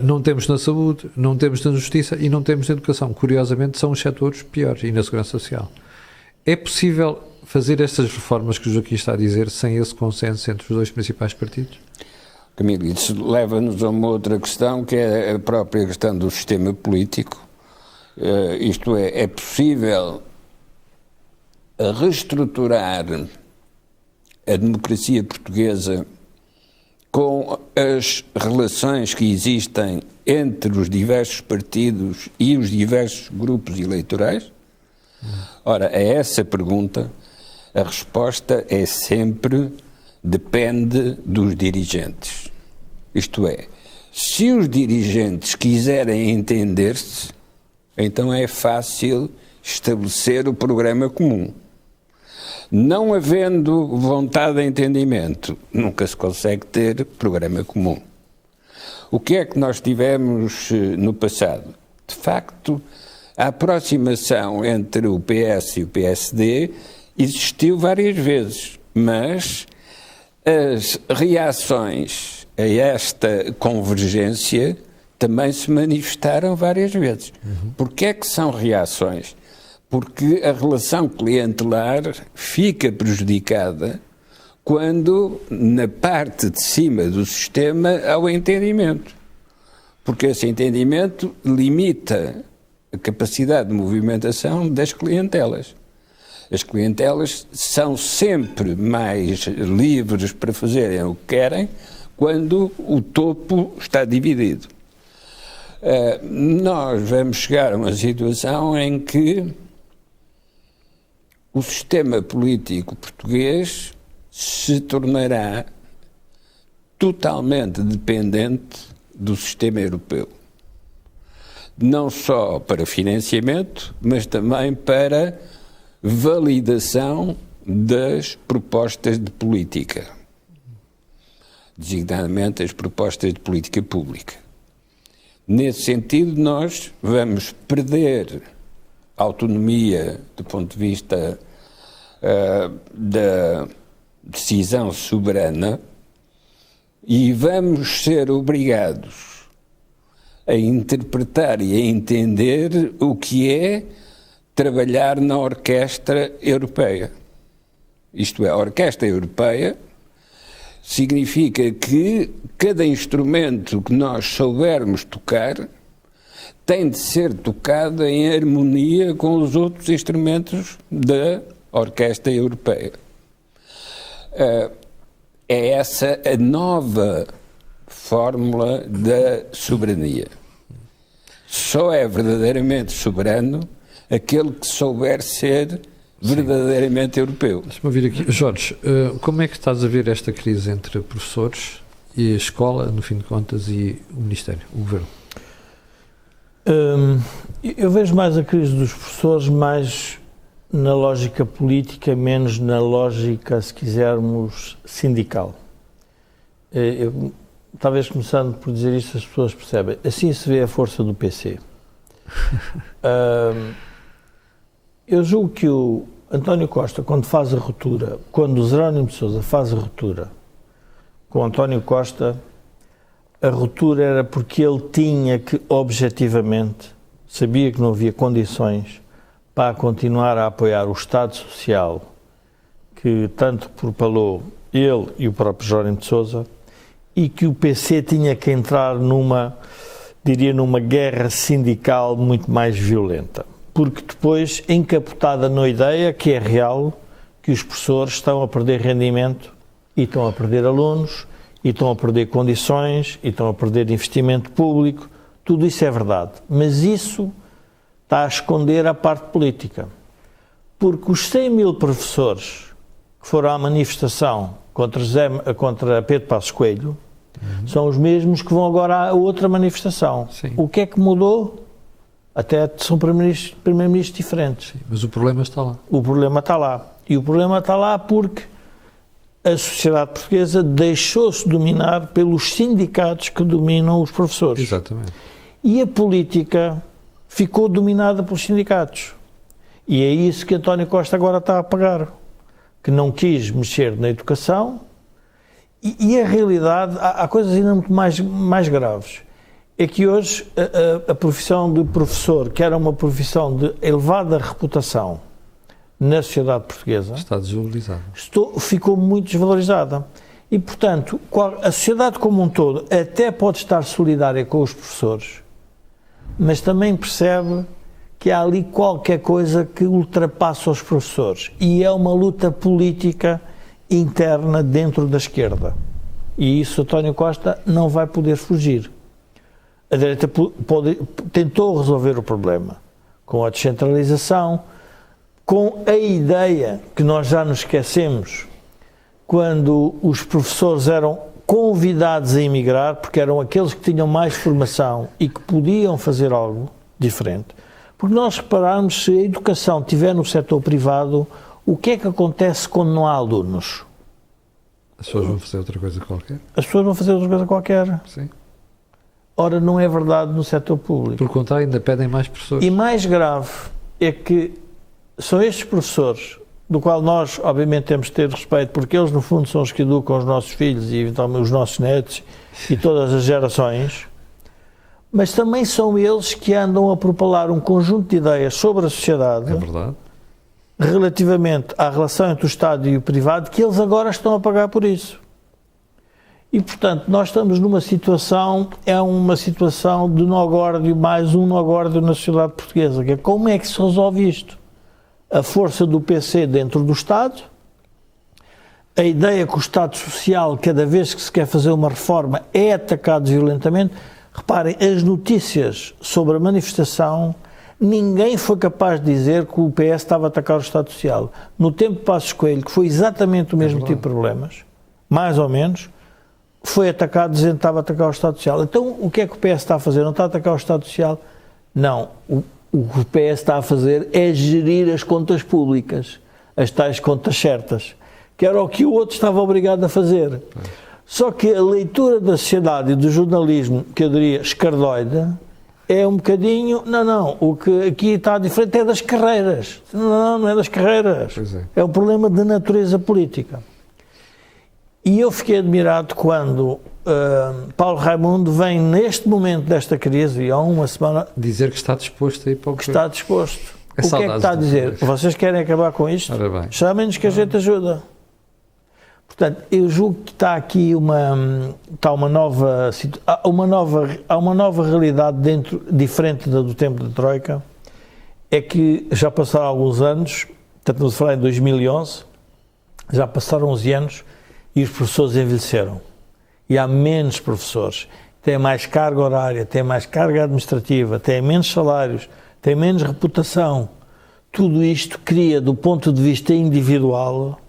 não temos na saúde, não temos na justiça e não temos na educação. Curiosamente, são os setores piores, e na segurança social. É possível fazer estas reformas que o Joaquim está a dizer sem esse consenso entre os dois principais partidos? Camilo, isso leva-nos a uma outra questão, que é a própria questão do sistema político. Isto é possível reestruturar a democracia portuguesa com as relações que existem entre os diversos partidos e os diversos grupos eleitorais? Ora, a essa pergunta, a resposta é sempre: depende dos dirigentes. Isto é, se os dirigentes quiserem entender-se, então é fácil estabelecer o programa comum. Não havendo vontade de entendimento, nunca se consegue ter programa comum. O que é que nós tivemos no passado? De facto, a aproximação entre o PS e o PSD existiu várias vezes, mas as reações a esta convergência também se manifestaram várias vezes. Porquê é que são reações? Porque a relação clientelar fica prejudicada quando, na parte de cima do sistema, há o entendimento. Porque esse entendimento limita a capacidade de movimentação das clientelas. As clientelas são sempre mais livres para fazerem o que querem quando o topo está dividido. Nós vamos chegar a uma situação em que o sistema político português se tornará totalmente dependente do sistema europeu. Não só para financiamento, mas também para validação das propostas de política, designadamente as propostas de política pública. Nesse sentido, nós vamos perder autonomia do ponto de vista da decisão soberana e vamos ser obrigados a interpretar e a entender o que é trabalhar na orquestra europeia. Isto é, a orquestra europeia significa que cada instrumento que nós soubermos tocar tem de ser tocado em harmonia com os outros instrumentos da orquestra europeia. É essa a nova fórmula da soberania. Só é verdadeiramente soberano aquele que souber ser verdadeiramente europeu. Deixa-me ouvir aqui. Jorge, como é que estás a ver esta crise entre professores e a escola, no fim de contas, e o Ministério, o Governo? Eu vejo mais a crise dos professores mais na lógica política, menos na lógica, se quisermos, sindical. Talvez começando por dizer isto, as pessoas percebem. Assim se vê a força do PC. Eu julgo que o António Costa, quando faz a ruptura, quando o Jerónimo de Sousa faz a ruptura com o António Costa, a ruptura era porque ele tinha que, objetivamente, sabia que não havia condições para continuar a apoiar o Estado Social, que tanto propalou ele e o próprio Jerónimo de Sousa, e que o PC tinha que entrar numa guerra sindical muito mais violenta. Porque depois, encapotada na ideia, que é real, que os professores estão a perder rendimento e estão a perder alunos, e estão a perder condições, e estão a perder investimento público, tudo isso é verdade. Mas isso está a esconder a parte política. Porque os 100 mil professores que foram à manifestação contra Pedro Passos Coelho são os mesmos que vão agora a outra manifestação. Sim. O que é que mudou? Até são primeiros-ministros diferentes. Sim, mas o problema está lá. O problema está lá. E o problema está lá porque a sociedade portuguesa deixou-se dominar pelos sindicatos que dominam os professores. Exatamente. E a política ficou dominada pelos sindicatos. E é isso que António Costa agora está a pagar. Que não quis mexer na educação. E a realidade, há coisas ainda muito mais graves. É que hoje a profissão de professor, que era uma profissão de elevada reputação na sociedade portuguesa, está desvalorizada. Ficou muito desvalorizada. E, portanto, a sociedade como um todo até pode estar solidária com os professores, mas também percebe que há ali qualquer coisa que ultrapassa os professores. E é uma luta política interna dentro da esquerda. E isso António Costa não vai poder fugir. A direita tentou resolver o problema com a descentralização, com a ideia que nós já nos esquecemos quando os professores eram convidados a emigrar, porque eram aqueles que tinham mais formação e que podiam fazer algo diferente. Porque nós repararmos, se a educação estiver no setor privado, o que é que acontece quando não há alunos? As pessoas vão fazer outra coisa qualquer? As pessoas vão fazer outra coisa qualquer. Sim. Ora, não é verdade no setor público. Por contrário, ainda pedem mais professores. E mais grave é que são estes professores, do qual nós, obviamente, temos de ter respeito, porque eles, no fundo, são os que educam os nossos filhos e, eventualmente, os nossos netos e todas as gerações, mas também são eles que andam a propalar um conjunto de ideias sobre a sociedade. É verdade. Relativamente à relação entre o Estado e o privado, que eles agora estão a pagar por isso. E, portanto, nós estamos numa situação, é uma situação de nó-górdio, mais um nó-górdio na sociedade portuguesa, que é como é que se resolve isto? A força do PC dentro do Estado, a ideia que o Estado Social, cada vez que se quer fazer uma reforma, é atacado violentamente. Reparem, as notícias sobre a manifestação, ninguém foi capaz de dizer que o PS estava a atacar o Estado Social. No tempo de Passos Coelho, que foi exatamente o mesmo tipo de problemas, mais ou menos, foi atacado dizendo que estava a atacar o Estado Social. Então, o que é que o PS está a fazer? Não está a atacar o Estado Social? Não. O que o PS está a fazer é gerir as contas públicas, as tais contas certas, que era o que o outro estava obrigado a fazer. Só que a leitura da sociedade e do jornalismo, que eu diria escardoide, é um bocadinho, não, o que aqui está diferente é das carreiras. Não é das carreiras. Pois é. É um problema de natureza política. E eu fiquei admirado quando Paulo Raimundo vem, neste momento desta crise, e há uma semana, Dizer que está disposto a ir para o que está disposto. É O que é que está a dizer? saudades. Vocês querem acabar com isto? Ora bem. Chamem-nos que a gente ajuda. Portanto, eu julgo que está aqui há uma nova realidade diferente do tempo da Troika. É que já passaram alguns anos, portanto, estamos a falar em 2011, já passaram 11 anos e os professores envelheceram. E há menos professores. Têm mais carga horária, têm mais carga administrativa, têm menos salários, têm menos reputação. Tudo isto cria, do ponto de vista individual,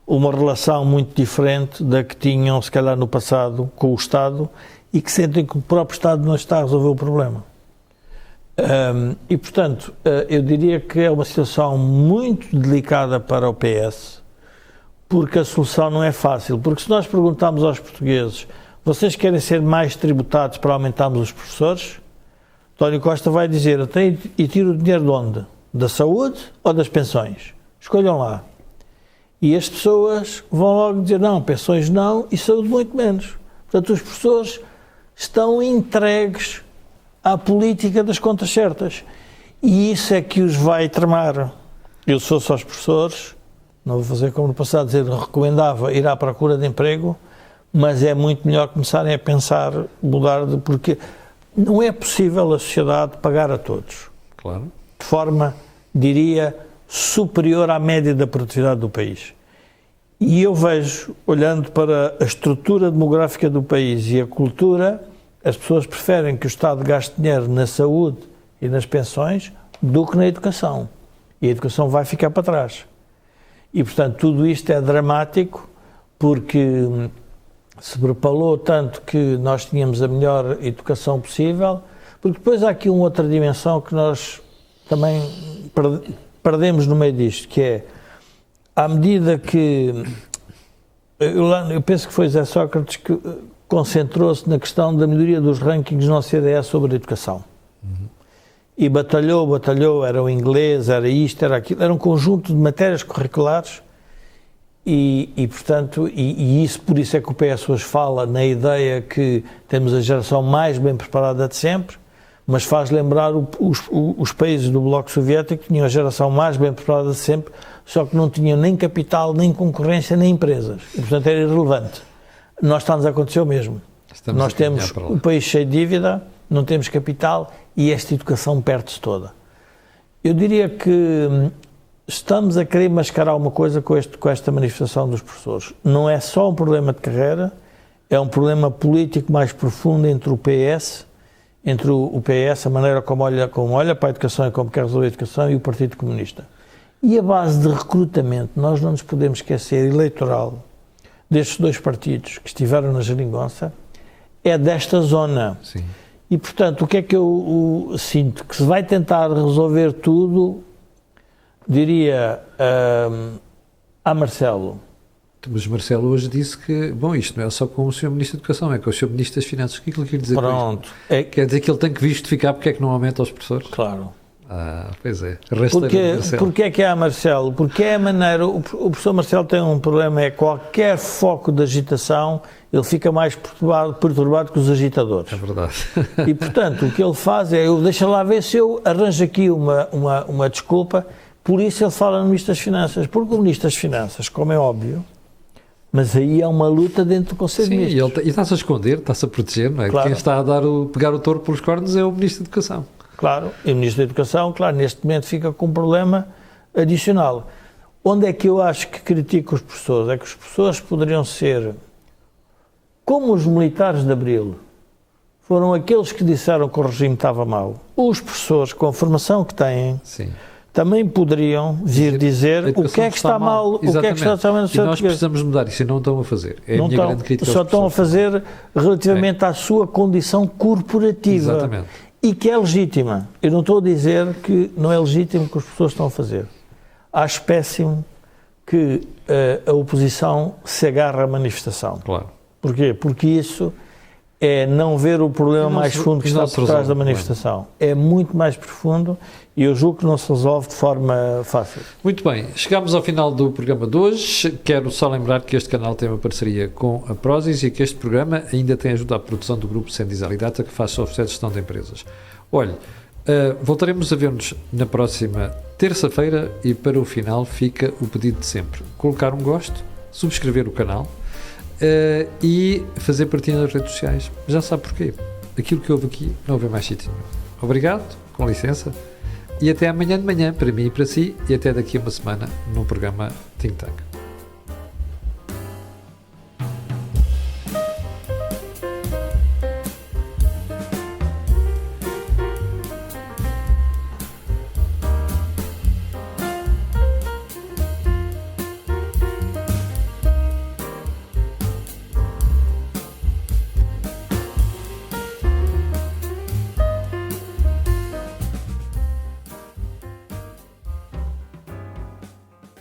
uma relação muito diferente da que tinham, se calhar, no passado com o Estado e que sentem que o próprio Estado não está a resolver o problema. E, portanto, eu diria que é uma situação muito delicada para o PS, porque a solução não é fácil. Porque se nós perguntarmos aos portugueses, vocês querem ser mais tributados para aumentarmos os professores? António Costa vai dizer, e tiro o dinheiro de onde? Da saúde ou das pensões? Escolham lá. E as pessoas vão logo dizer, não, pensões não e saúde muito menos. Portanto, os professores estão entregues à política das contas certas. E isso é que os vai tramar. Eu sou só os professores, não vou fazer como no passado, dizer, recomendava ir à procura de emprego, mas é muito melhor começarem a pensar, mudar, porque não é possível a sociedade pagar a todos. Claro. De forma, diria, superior à média da produtividade do país. E eu vejo, olhando para a estrutura demográfica do país e a cultura, as pessoas preferem que o Estado gaste dinheiro na saúde e nas pensões do que na educação. E a educação vai ficar para trás. E, portanto, tudo isto é dramático, porque se propalou tanto que nós tínhamos a melhor educação possível, porque depois há aqui uma outra dimensão que nós também perdemos no meio disto, que é, à medida que, eu penso que foi José Sócrates que concentrou-se na questão da melhoria dos rankings na OCDE sobre a educação. E batalhou, era o inglês, era isto, era aquilo, era um conjunto de matérias curriculares e portanto, isso, por isso é que o PS hoje fala na ideia que temos a geração mais bem preparada de sempre, mas faz lembrar os países do Bloco Soviético que tinham a geração mais bem preparada de sempre, só que não tinham nem capital, nem concorrência, nem empresas. E, portanto, era irrelevante. Nós está-nos a acontecer o mesmo. Nós temos um país cheio de dívida, não temos capital e esta educação perde-se toda. Eu diria que estamos a querer mascarar uma coisa com esta manifestação dos professores. Não é só um problema de carreira, é um problema político mais profundo entre o PS, a maneira como olha para a educação e como quer resolver a educação, e o Partido Comunista. E a base de recrutamento, nós não nos podemos esquecer, eleitoral, destes dois partidos que estiveram na geringonça, é desta zona. Sim. E, portanto, o que é que eu sinto? Que se vai tentar resolver tudo, diria, a Marcelo. Mas Marcelo hoje disse que, bom, isto não é só com o Sr. Ministro da Educação, é com o Sr. Ministro das Finanças. O que é que ele quer dizer Pronto. com isto? Quer dizer que ele tem que justificar porque é que não aumenta aos professores? Claro. Pois é. Porque é que há Marcelo? Porque é a maneira, o professor Marcelo tem um problema, é qualquer foco de agitação, ele fica mais perturbado que os agitadores. É verdade. E, portanto, o que ele faz é, deixa lá ver se eu arranjo aqui uma desculpa, por isso ele fala no Ministro das Finanças, porque o Ministro das Finanças, como é óbvio, mas aí há uma luta dentro do Conselho de Ministros. E está-se a esconder, está-se a proteger, não é? Claro. Quem está a pegar o touro pelos cornos é o Ministro da Educação. Claro, e o Ministro da Educação, claro, neste momento fica com um problema adicional. Onde é que eu acho que critico os professores? É que os professores poderiam ser como os militares de Abril. Foram aqueles que disseram que o regime estava mau. Os professores, com a formação que têm, Sim. também poderiam vir dizer o que é que está mal, o que é que está mal no seu E nós precisamos mudar isso e não estão a fazer. É a minha grande crítica. Só estão a fazer relativamente à sua condição corporativa. Exatamente. E que é legítima. Eu não estou a dizer que não é legítimo o que as pessoas estão a fazer. Acho péssimo que a oposição se agarra à manifestação. Claro. Porquê? Porque isso é não ver o problema mais fundo que está por trás da manifestação. É muito mais profundo e eu julgo que não se resolve de forma fácil. Muito bem, chegamos ao final do programa de hoje. Quero só lembrar que este canal tem uma parceria com a Prozis e que este programa ainda tem ajuda à produção do grupo Sendizal e Data, que faz software de gestão de empresas. Olhe, voltaremos a ver-nos na próxima terça-feira e para o final fica o pedido de sempre. Colocar um gosto, subscrever o canal e fazer partilha nas redes sociais. Já sabe porquê. Aquilo que houve aqui não houve mais sítio nenhum. Obrigado, com licença, e até amanhã de manhã, para mim e para si, e até daqui a uma semana no programa Think Tank.